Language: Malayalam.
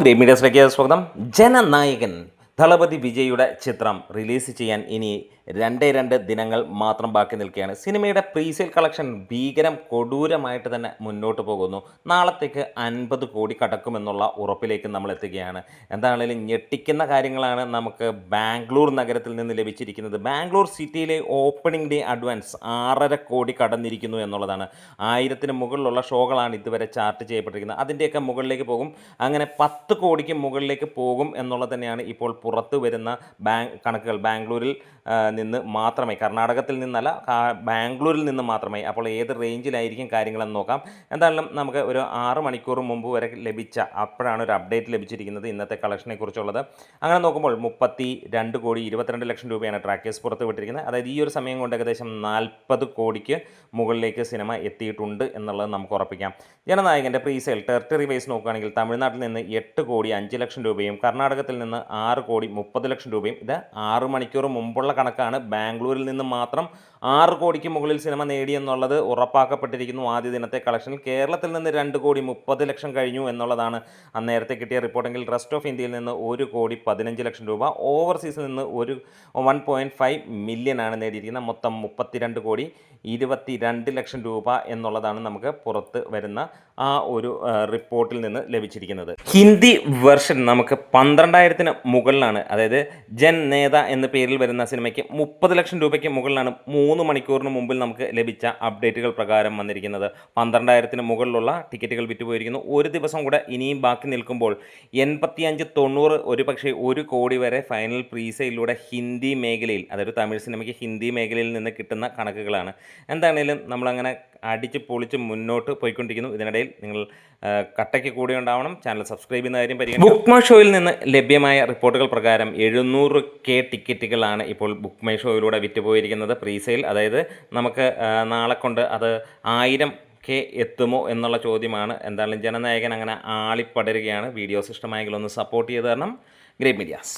ഗ്രേറ്റ് മീഡിയസിലേക്ക് സ്വാഗതം. ജനനായകൻ ദളപതി വിജയുടെ ചിത്രം റിലീസ് ചെയ്യാൻ ഇനി 2 ദിനങ്ങൾ മാത്രം ബാക്കി നിൽക്കുകയാണ്. സിനിമയുടെ പ്രീസെയിൽ കളക്ഷൻ ഭീകരം കൊടൂരമായിട്ട് തന്നെ മുന്നോട്ട് പോകുന്നു. നാളത്തേക്ക് 50 കോടി കടക്കുമെന്നുള്ള ഉറപ്പിലേക്ക് നമ്മൾ എത്തുകയാണ്. എന്താണെങ്കിലും ഞെട്ടിക്കുന്ന കാര്യങ്ങളാണ് നമുക്ക് ബാംഗ്ലൂർ നഗരത്തിൽ നിന്ന് ലഭിച്ചിരിക്കുന്നത്. ബാംഗ്ലൂർ സിറ്റിയിലെ ഓപ്പണിംഗ് ഡേ അഡ്വാൻസ് 6.5 കോടി കടന്നിരിക്കുന്നു എന്നുള്ളതാണ്. 1000-ന് മുകളിലുള്ള ഷോകളാണ് ഇതുവരെ ചാർട്ട് ചെയ്യപ്പെട്ടിരിക്കുന്നത്. അതിൻ്റെയൊക്കെ മുകളിലേക്ക് പോകും. അങ്ങനെ 10 കോടിക്ക് മുകളിലേക്ക് പോകും എന്നുള്ളത് തന്നെയാണ് ഇപ്പോൾ പുറത്തു വരുന്ന കണക്കുകൾ. ബാംഗ്ലൂരിൽ നിന്ന് മാത്രമേ, കർണാടകത്തിൽ നിന്നല്ല, ബാംഗ്ലൂരിൽ നിന്ന് മാത്രമേ. അപ്പോൾ ഏത് റേഞ്ചിലായിരിക്കും കാര്യങ്ങളെന്ന് നോക്കാം. എന്തായാലും നമുക്ക് ഒരു 6 മണിക്കൂർ മുമ്പ് വരെ അപ്പോഴാണ് ഒരു അപ്ഡേറ്റ് ലഭിച്ചിരിക്കുന്നത് ഇന്നത്തെ കളക്ഷനെ കുറിച്ചുള്ളത്. അങ്ങനെ നോക്കുമ്പോൾ 32 കോടി 22 ലക്ഷം രൂപയാണ് ട്രാക്കേഴ്സ് പുറത്ത് വിട്ടിരിക്കുന്നത്. അതായത് ഈ ഒരു സമയം കൊണ്ട് ഏകദേശം 40 കോടിക്ക് മുകളിലേക്ക് സിനിമ എത്തിയിട്ടുണ്ട് എന്നുള്ളത് നമുക്ക് ഉറപ്പിക്കാം. ജനനായകൻ്റെ പ്രീസെയിൽ ടെറിട്ടറി വൈസ് നോക്കുകയാണെങ്കിൽ തമിഴ്നാട്ടിൽ നിന്ന് 8 കോടി 5 ലക്ഷം രൂപയും കർണാടകത്തിൽ നിന്ന് 6 കോടി 30 ലക്ഷം രൂപയും. ഇത് 6 മണിക്കൂർ മുമ്പുള്ള കണക്കാണ്. ബാംഗ്ലൂരിൽ നിന്ന് മാത്രം 6 കോടിക്ക് മുകളിൽ സിനിമ നേടിയെന്നുള്ളത് ഉറപ്പാക്കപ്പെട്ടിരിക്കുന്നു ആദ്യ ദിനത്തെ കളക്ഷനിൽ. കേരളത്തിൽ നിന്ന് 2 കോടി 30 ലക്ഷം കഴിഞ്ഞു എന്നുള്ളതാണ് നേരത്തെ കിട്ടിയ റിപ്പോർട്ടെങ്കിൽ റെസ്റ്റ് ഓഫ് ഇന്ത്യയിൽ നിന്ന് 1 കോടി 15 ലക്ഷം രൂപ, ഓവർസീസിൽ നിന്ന് 1.5 മില്യൺ ആണ് നേടിയിരിക്കുന്നത്. മൊത്തം 32 കോടി 22 ലക്ഷം രൂപ എന്നുള്ളതാണ് നമുക്ക് പുറത്ത് വരുന്ന ആ ഒരു റിപ്പോർട്ടിൽ നിന്ന് ലഭിച്ചിരിക്കുന്നത്. ഹിന്ദി വെർഷൻ നമുക്ക് 12,000-ന് മുകളിലാണ്. അതായത് ജൻ നേത എന്ന പേരിൽ വരുന്ന സിനിമയ്ക്ക് 30 ലക്ഷം രൂപയ്ക്ക് മുകളിലാണ് 3 മണിക്കൂറിന് മുമ്പിൽ നമുക്ക് ലഭിച്ച അപ്ഡേറ്റുകൾ പ്രകാരം വന്നിരിക്കുന്നത്. 12,000-ന് മുകളിലുള്ള ടിക്കറ്റുകൾ വിറ്റുപോയിരിക്കുന്നു. ഒരു ദിവസം കൂടെ ഇനിയും ബാക്കി നിൽക്കുമ്പോൾ 85-90 ഒരു പക്ഷേ 1 കോടി വരെ ഫൈനൽ പ്രീസെയിലൂടെ ഹിന്ദി മേഖലയിൽ, അതായത് തമിഴ് സിനിമയ്ക്ക് ഹിന്ദി മേഖലയിൽ നിന്ന് കിട്ടുന്ന കണക്കുകളാണ്. എന്താണെങ്കിലും നമ്മളങ്ങനെ അടിച്ച് പൊളിച്ച് മുന്നോട്ട് പോയിക്കൊണ്ടിരിക്കുന്നു. ഇതിനിടയിൽ നിങ്ങൾ കട്ടയ്ക്ക് കൂടെ ഉണ്ടാവണം. ചാനൽ സബ്സ്ക്രൈബ് ചെയ്യുന്ന കാര്യം പരിഗണിക്കുക. ബുക്ക് മൈ ഷോയിൽ നിന്ന് ലഭ്യമായ റിപ്പോർട്ടുകൾ പ്രകാരം 700K ടിക്കറ്റുകളാണ് ഇപ്പോൾ ബുക്ക് മൈ ഷോയിലൂടെ വിറ്റുപോയിരിക്കുന്നത് പ്രീസെയിൽ. അതായത് നമുക്ക് നാളെ കൊണ്ട് അത് 1000K എത്തുമോ എന്നുള്ള ചോദ്യമാണ്. എന്തായാലും ജനനായകൻ അങ്ങനെ ആളിപ്പടരുകയാണ്. വീഡിയോസ് ഇഷ്ടമായെങ്കിൽ ഒന്ന് സപ്പോർട്ട് ചെയ്ത് തരണം. Great medias.